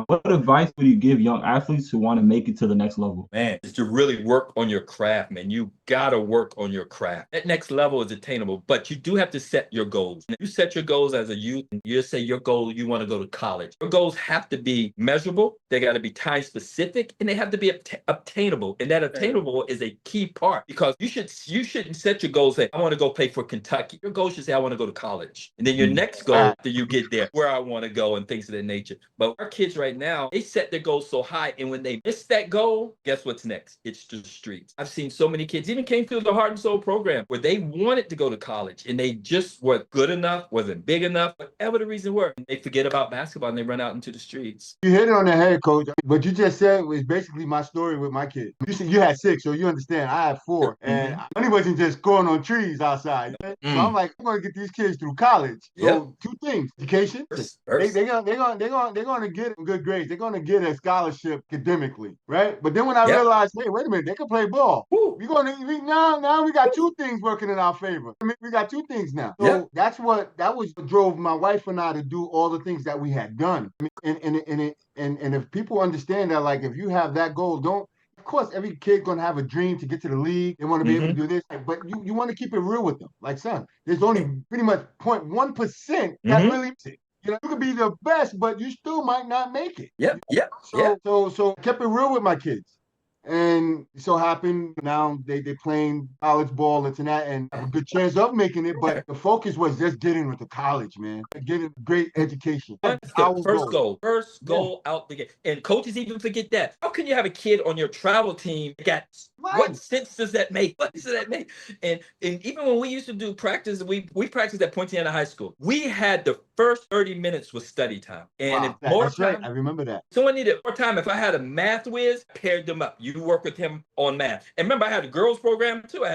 What advice would you give young athletes who want to make it to the next level? Man, is to really work on your craft, man. You got to work on your craft. That next level is attainable, but you do have to set your goals. If you set your goals as a youth, and you say your goal, you want to go to college. Your goals have to be measurable. They got to be time specific, and they have to be obtainable. And that attainable is a key part, because you shouldn't set your goals say, I want to go play for Kentucky. Your goal should say, I want to go to college. And then your next goal after you get there, where I want to go and things of that nature. But our kids right now, they set their goals so high, and when they miss that goal, guess what's next? It's the streets. I've seen so many kids, even came through the Heart and Soul program, where they wanted to go to college and they just weren't good enough, wasn't big enough, whatever the reason were. They forget about basketball and they run out into the streets. You hit it on the head, Coach. What you just said was basically my story with my kids. You said you had 6, so you understand. I had 4, and money wasn't just growing on trees outside. So I'm like, I'm gonna get these kids through college. So 2 things: education. They're gonna get good grades. They're gonna get a scholarship academically, right? But then when I realized, hey, wait a minute, they can play ball. Now we got 2 things working in our favor. I mean, we got 2 things now. So that was what drove my wife and I to do all the things that we had done. I mean, and if people understand that, like, if you have that goal, of course, every kid's gonna have a dream to get to the league. They want to be able to do this, but you want to keep it real with them. Like, son, there's only pretty much 0.1% that really makes it. You could be the best, but you still might not make it. So kept it real with my kids. And it so happened now they playing college ball and that, and have a good chance of making it. But the focus was just getting into college, man. Getting great education. That's the first goal. First goal out the gate. And coaches even forget that. How can you have a kid on your travel team? What sense does that make? What does that make? And even when we used to do practice, we practiced at Poinciana High School. We had the first 30 minutes was study time. And if more time, right. I remember that. Someone needed more time. If I had a math whiz, paired them up. You work with him on math. And remember, I had a girls program too.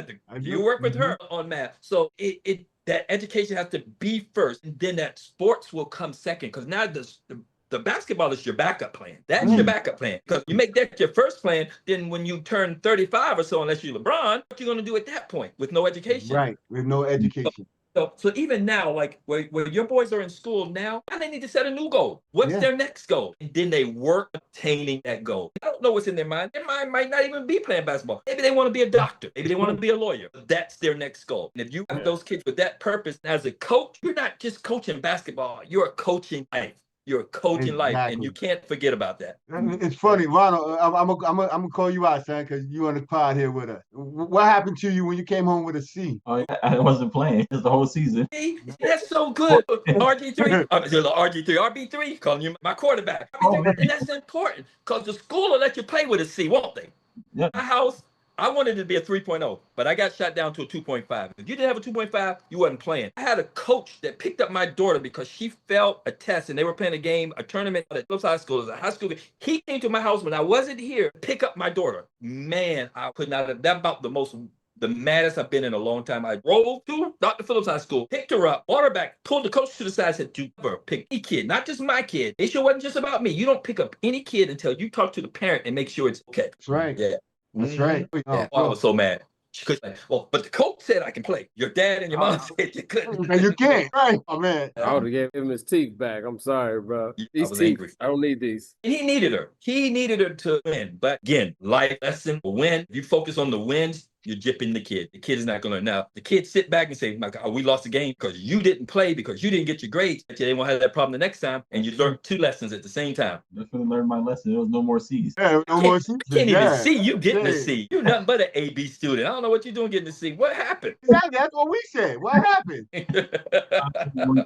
You work with her on math. So that education has to be first, and then that sports will come second. Because now the basketball is your backup plan. That's your backup plan. Because you make that your first plan, then when you turn 35 or so, unless you're LeBron, what you going to do at that point with no education? Right, with no education. So even now, like where your boys are in school now they need to set a new goal. What's their next goal? And then they work attaining that goal. I don't know what's in their mind. Their mind might not even be playing basketball. Maybe they want to be a doctor. Maybe they want to be a lawyer. That's their next goal. And if you have those kids with that purpose, as a coach, you're not just coaching basketball. You're coaching life. You're coaching life, and you can't forget about that. It's funny, Ronald. I'm gonna call you out, son, because you on the pod here with us. What happened to you when you came home with a C? Oh, yeah, I wasn't playing. It's the whole season. See, that's so good. RG3, RB3, calling you my quarterback. And that's important because the school will let you play with a C, won't they? Yeah. My house, I wanted it to be a 3.0, but I got shot down to a 2.5. If you didn't have a 2.5, you wasn't playing. I had a coach that picked up my daughter because she failed a test and they were playing a tournament at Phillips High School. It was a high school game. He came to my house when I wasn't here to pick up my daughter. Man, I could not have, that about the maddest I've been in a long time. I drove to Dr. Phillips High School, picked her up, brought her back, pulled the coach to the side, said, "You never pick any kid, not just my kid. It sure wasn't just about me. You don't pick up any kid until you talk to the parent and make sure it's okay." That's right. Yeah. That's right. I was so mad. She could say, "Well, but the coach said I can play. Your dad and your mom said you couldn't." And you can't. Right. Oh, man. I would have gave him his teeth back. I'm sorry, bro. These teeth, angry. I don't need these. And he needed her. He needed her to win. But again, life lesson, win. If you focus on the wins, you're gypping the kid. The kid is not going to learn. Now, the kid sit back and say, my God, we lost the game because you didn't play, because you didn't get your grades. They won't have that problem the next time. And you learn 2 lessons at the same time. Definitely learned my lesson. There was no more C's. Yeah, no more C's. I can't even see you getting a C. You're nothing but an A-B student. I don't know what you're doing getting a C. What happened? Exactly. That's what we said. What happened?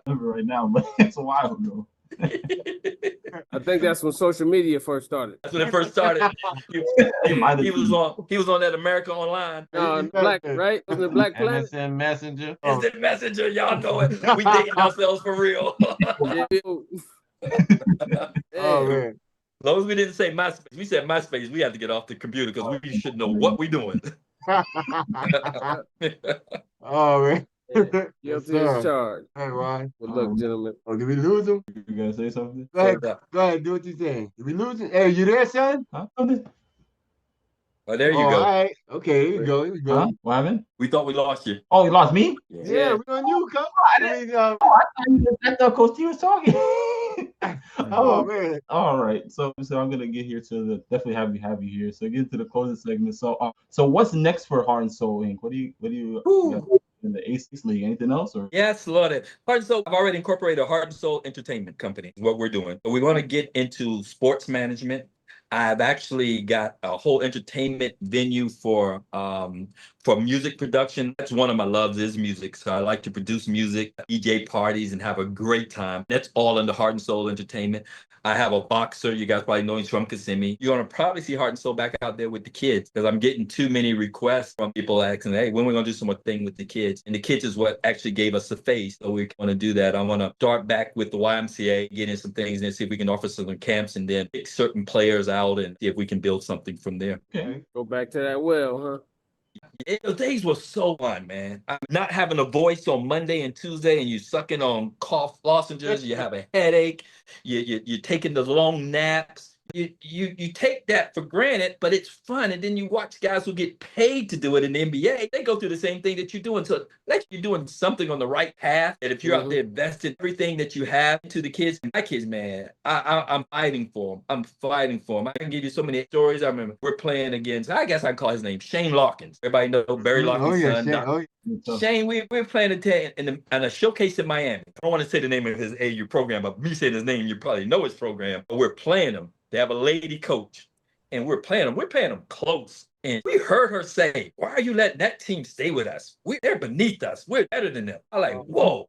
Right now, but it's a while ago. I think that's when social media first started. That's when it first started. He was on that America Online. Black, right? Was it Black Planet? MSN Messenger. Instant Messenger, y'all know it. We dating ourselves for real. Oh man. As long as we didn't say MySpace, we said MySpace, we have to get off the computer because we should know what we're doing. Oh man. Guilty as charged. Hey, Ron. Good luck, gentlemen. Oh, did we lose him? You gonna say something? Go ahead, do what you're saying. Did we lose him? Hey, you there, son? Huh? Oh, there you go. All right. Okay, here we go. Here we go. Huh? What happened? We thought we lost you. Oh, you lost me? Yeah, we're on you, come on. I thought Coach T was talking. Oh man. All right. So I'm gonna get here to the definitely have you here. So get to the closing segment. So what's next for Heart and Soul Inc? What do you in the Ace League? Anything else? Or Yes, Lord. Heart and Soul, I've already incorporated a Heart and Soul Entertainment Company, is what we're doing. But we want to get into sports management. I've actually got a whole entertainment venue for music production. That's one of my loves is music. So I like to produce music, DJ parties, and have a great time. That's all under Heart and Soul Entertainment. I have a boxer. You guys probably know he's from Kissimmee. You're going to probably see Heart and Soul back out there with the kids because I'm getting too many requests from people asking, hey, when are we going to do some more thing with the kids? And the kids is what actually gave us the face. So we want to do that. I want to start back with the YMCA, get in some things and see if we can offer some camps and then pick certain players out and see if we can build something from there. okay. Go back to that well, huh? The days were so fun, man. I'm not having a voice on Monday and Tuesday, and you sucking on cough lozenges. You have a headache. You're taking the long naps. You take that for granted, but it's fun. And then you watch guys who get paid to do it in the NBA. They go through the same thing that you're doing. So like you're doing something on the right path. And if you're out there investing everything that you have to the kids, my kids, man, I'm fighting for them. I'm fighting for them. I can give you so many stories. I remember we're playing against, I guess I call his name Shane Larkins. Everybody know Barry Larkins' son. Shane, we're playing in a showcase in Miami. I don't want to say the name of his AU program, but me saying his name, you probably know his program. But we're playing him. They have a lady coach, and we're playing them close. And we heard her say, why are you letting that team stay with us? They're beneath us. We're better than them. I'm like, whoa.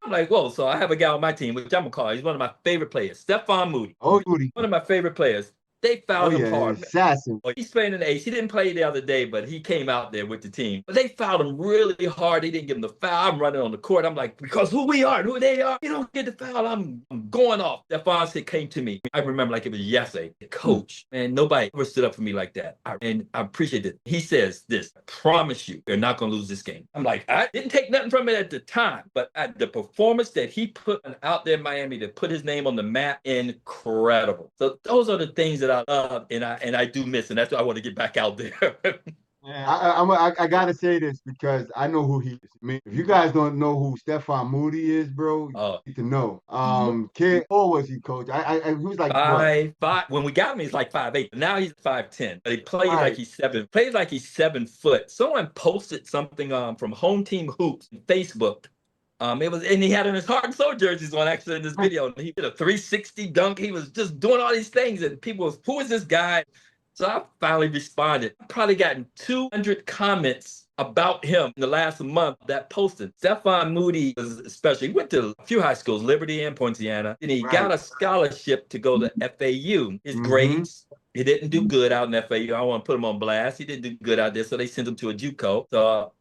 So I have a guy on my team, which I'm going to call, he's one of my favorite players, Stephon Moody. Oh, Moody. One of my favorite players. They fouled him hard. Assassin. He's playing in the Ace. He didn't play the other day, but he came out there with the team. But they fouled him really hard. He didn't give him the foul. I'm running on the court. I'm like, because who we are and who they are, you don't get the foul. I'm going off. Stephon came to me. I remember like it was yesterday. Coach, man, nobody ever stood up for me like that. And I appreciate it. He says this, I promise you, they're not going to lose this game. I'm like, I didn't take nothing from it at the time, but the performance that he put out there in Miami to put his name on the map, incredible. So those are the things that I love and I do miss, and that's why I want to get back out there. I gotta say this because I know who he is. I mean, if you guys don't know who Stephon Moody is, bro, you need to know. Kid, what was he, coach? He was like 5'5". When we got him, he's like 5'8". Now he's 5'10". But he plays like he's 7. Plays like he's 7 foot. Someone posted something from Home Team Hoops on Facebook. And he had in his Heart and Soul jerseys on actually in this video. He did a 360 dunk. He was just doing all these things, and people was, who is this guy? So I finally responded. I've probably gotten 200 comments about him in the last month that posted. Stephon Moody was especially, he went to a few high schools, Liberty and Poinciana, and he got a scholarship to go to FAU. His grades, he didn't do good out in FAU. I don't want to put him on blast. He didn't do good out there, so they sent him to a JUCO. So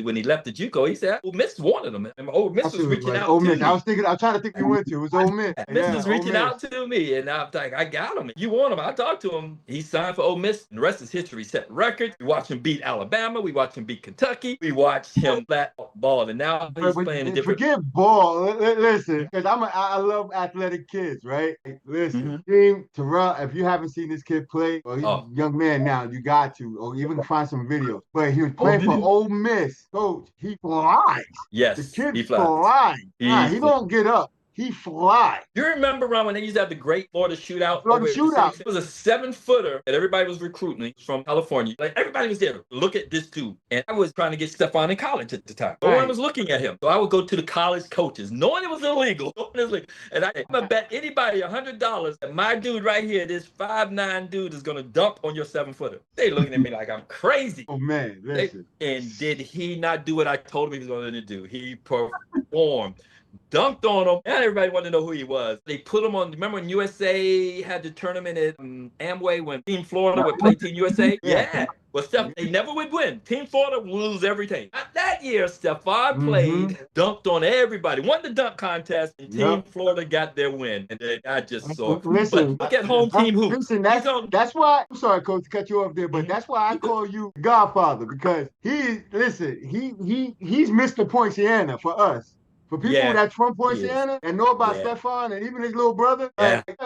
when he left the JUCO, he said, Ole Miss wanted him. And Ole Miss was reaching out to me. I was trying to think he went to. It was Ole Miss. Miss was reaching out to me, and I'm like, I got him. You want him? I talked to him. He signed for Ole Miss, and the rest is history. Set records. We watched him beat Alabama. We watched him beat Kentucky. We watched him flat ball, and now he's playing a different. Forget ball. Listen, because I love athletic kids, right? Listen, Team Terrell. If you haven't seen this kid play, well, he's a young man now. You got to, or even find some videos. But he was playing for Ole Miss. Coach, he flies. Yes, the kid he flies. He don't get up. He fly. You remember, Ron, when they used to have the Great Florida Shootout? Florida Shootout. It was a 7-footer that everybody was recruiting from California. Like, everybody was there. Look at this dude. And I was trying to get Stephon in college at the time. No one was looking at him. So I would go to the college coaches, knowing it was illegal. And I'm going to bet anybody $100 that my dude right here, this 5'9" dude, is going to dunk on your 7-footer. They looking at me like I'm crazy. Oh, man, listen. And did he not do what I told him he was going to do? He performed. Dunked on him, and everybody wanted to know who he was. They put him on. Remember when USA had the tournament at Amway when Team Florida would play Team USA? Yeah. Well, they never would win. Team Florida would lose everything. That year, Stephon played, dunked on everybody, won the dunk contest, and Team Florida got their win. And I just saw. Listen, but look at home team hoops. Listen, that's why. I'm sorry, Coach, to cut you off there, but that's why I call you Godfather, because he's Mr. Poinciana for us. For people that's from Poinciana and know about Stephon and even his little brother,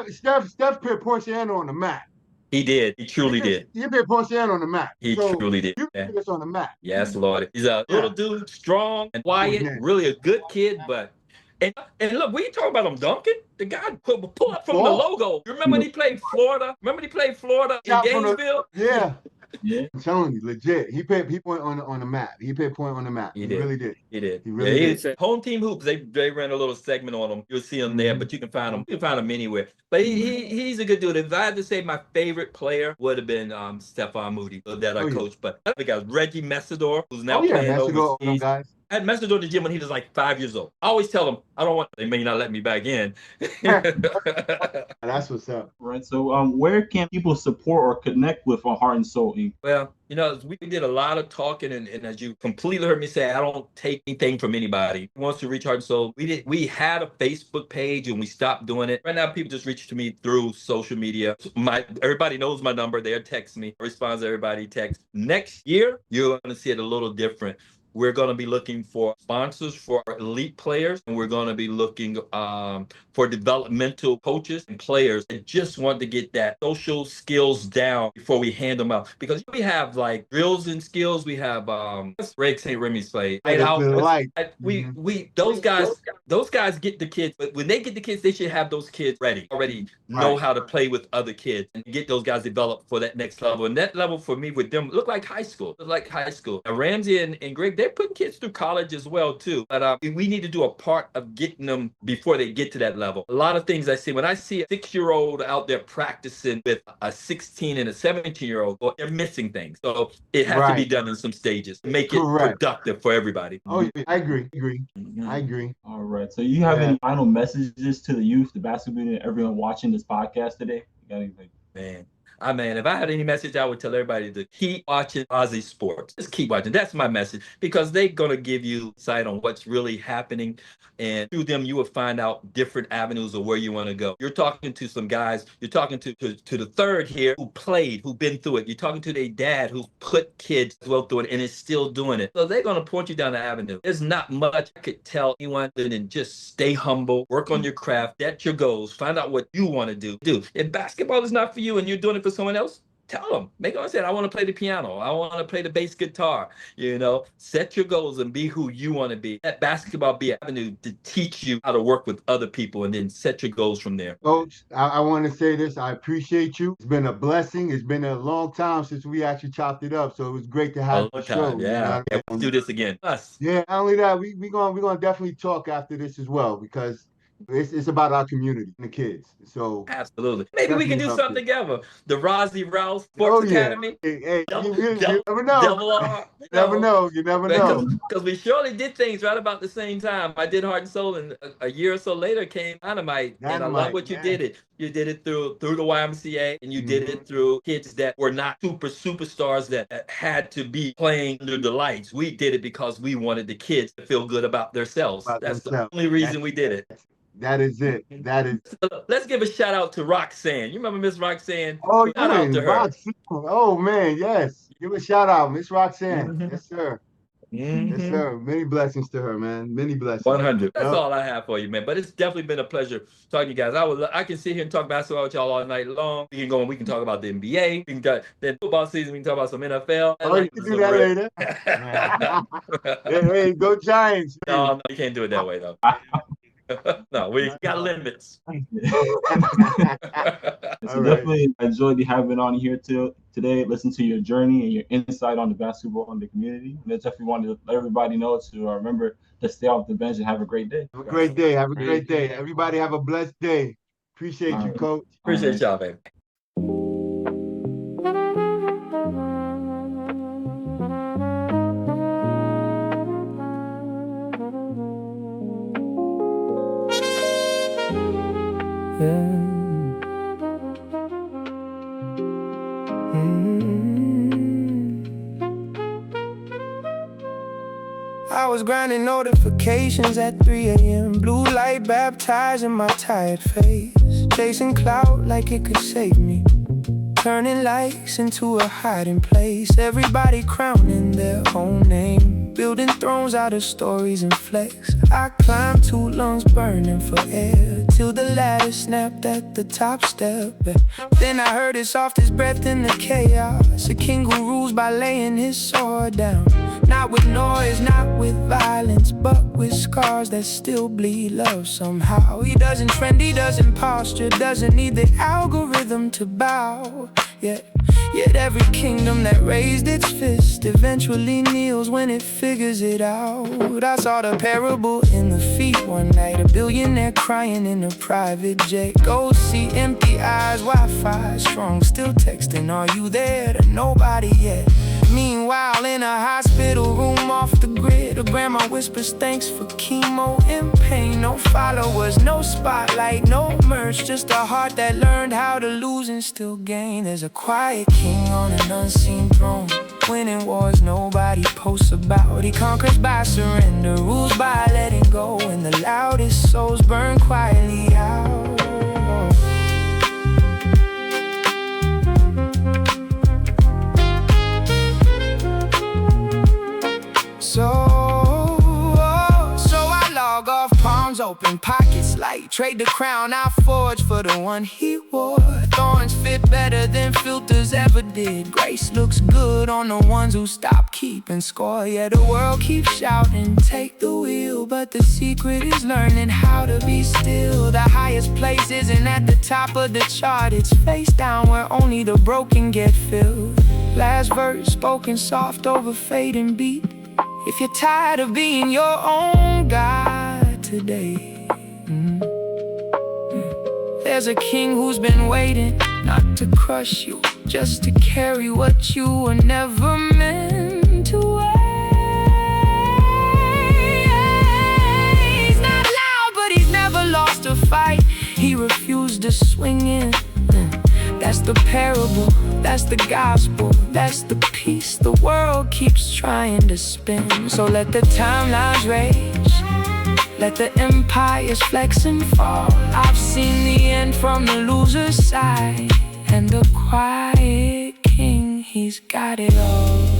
Steph put Poinciana on the map. He did. He truly did. He put Poinciana on the map. He truly did. You put us on the map. Yes, Lord. He's a little dude, strong and quiet, really a good kid, but and look, we talk about him dunking. The guy pull up from the logo. You remember when he played Florida? Remember when he played Florida in Gainesville? Yeah. I'm telling you, legit. He put point on the map. He put point on the map. He really did. He did. He really did. Home team hoops. They ran a little segment on him. You'll see him there, but you can find him. You can find him anywhere. But he's a good dude. If I had to say my favorite player would have been Stephon Moody that I coached. But I think I was Reggie Messidor, who's now playing overseas. Guys. I had Messidor in the gym when he was like 5 years old. I always tell him, I don't want, they may not let me back in. That's what's up. Right. So where can people support or connect with Heart and Soul Inc.? Well, you know, we did a lot of talking, and as you completely heard me say, I don't take anything from anybody who wants to reach Heart and Soul. We had a Facebook page and we stopped doing it. Right now, people just reach to me through social media. Everybody knows my number. They'll text me. I respond to everybody text. Next year, you're going to see it a little different. We're going to be looking for sponsors for elite players, and we're going to be looking for developmental coaches and players that just want to get that social skills down before we hand them out. Because we have like drills and skills. We have Greg St. Remy's play. Those guys get the kids. But when they get the kids, they should have those kids already know how to play with other kids and get those guys developed for that next level. And that level for me with them look like high school. Now, Ramsey and Greg, they're putting kids through college as well too, but we need to do a part of getting them before they get to that level. A lot of things I see when I see a 6-year-old out there practicing with a 16 and a 17-year-old, well, they're missing things. So it has to be done in some stages to make it productive for everybody. Oh, yeah, I agree. I agree. All right. So you have any final messages to the youth, the basketball and everyone watching this podcast today? You got anything? Man, if I had any message, I would tell everybody to keep watching RASI Sports. Just keep watching. That's my message, because they're going to give you insight on what's really happening. And through them, you will find out different avenues of where you want to go. You're talking to some guys. You're talking to the third here who played, who've been through it. You're talking to their dad who put kids well through it and is still doing it. So they're going to point you down the avenue. There's not much I could tell anyone than just stay humble, work on your craft, set your goals, find out what you want to do. If basketball is not for you and you're doing it for someone else, tell them. Make them say, I want to play the piano. I want to play the bass guitar. You know, set your goals and be who you want to be. Let basketball be an avenue to teach you how to work with other people, and then set your goals from there. Coach, I want to say this. I appreciate you. It's been a blessing. It's been a long time since we actually chopped it up. So it was great to have the show. Yeah. Let's do this again. Yeah, not only that, we're gonna definitely talk after this as well, because it's about our community and the kids. So absolutely, maybe we can do something together. The Rouse Sports Academy. Hey, you never know. Double R. You never know. Because we surely did things right about the same time. I did Heart and Soul, and a year or so later came Dynamite. And I love what you did it. You did it through the YMCA, and you did it through kids that were not superstars that had to be playing under the lights. We did it because we wanted the kids to feel good about themselves. That's the only reason we did it. That is it. Let's give a shout out to Roxanne. You remember Miss Roxanne? Oh, shout out to her. Roxanne. Oh man, yes. Give a shout out, Miss Roxanne. Yes, sir. Yes, sir. Many blessings to her, man. Many blessings. 100. That's all I have for you, man. But it's definitely been a pleasure talking to you guys. I can sit here and talk basketball with y'all all night long. We can go and we can talk about the NBA. We can talk then football season. We can talk about some NFL. You can do that later. Hey, go Giants. No, you can't do it that way though. No, we got limits. So definitely enjoyed having on here today. Listen to your journey and your insight on the basketball and the community. And I definitely wanted to let everybody know to remember to stay off the bench and have a great day. Have a great day. Have a great day. Everybody have a blessed day. Appreciate you, Coach. Appreciate y'all, baby. I was grinding notifications at 3 a.m. Blue light baptizing my tired face. Chasing clout like it could save me. Turning likes into a hiding place. Everybody crowning their own name. Building thrones out of stories and flex. I climbed 2 lungs burning for air till the ladder snapped at the top step. Then I heard his softest breath in the chaos. A king who rules by laying his sword down. Not with noise, not with violence, but with scars that still bleed love somehow. He doesn't trend, he doesn't posture, doesn't need the algorithm to bow. Yet every kingdom that raised its fist eventually kneels when it figures it out. I saw the parable in the feet one night. A billionaire crying in a private jet. Go see empty eyes, Wi-Fi strong, still texting, are you there? To nobody yet. Meanwhile, in a hospital room off the grid, a grandma whispers thanks for chemo and pain. No followers, no spotlight, no merch, just a heart that learned how to lose and still gain. There's a quiet king on an unseen throne, winning wars nobody posts about. He conquers by surrender, rules by letting go, and the loudest souls burn quietly out. So I log off, palms open, pockets light. Trade the crown I forged for the one he wore. Thorns fit better than filters ever did. Grace looks good on the ones who stop keeping score. Yeah, the world keeps shouting, take the wheel, but the secret is learning how to be still. The highest place isn't at the top of the chart, it's face down where only the broken get filled. Last verse spoken soft over fading beat. If you're tired of being your own God today, there's a king who's been waiting, not to crush you, just to carry what you were never meant to weigh. He's not loud, but he's never lost a fight. He refused to swing in. That's the parable, that's the gospel, that's the peace the world keeps trying to spin. So let the timelines rage, let the empires flex and fall. I've seen the end from the loser's side, and the quiet king, he's got it all.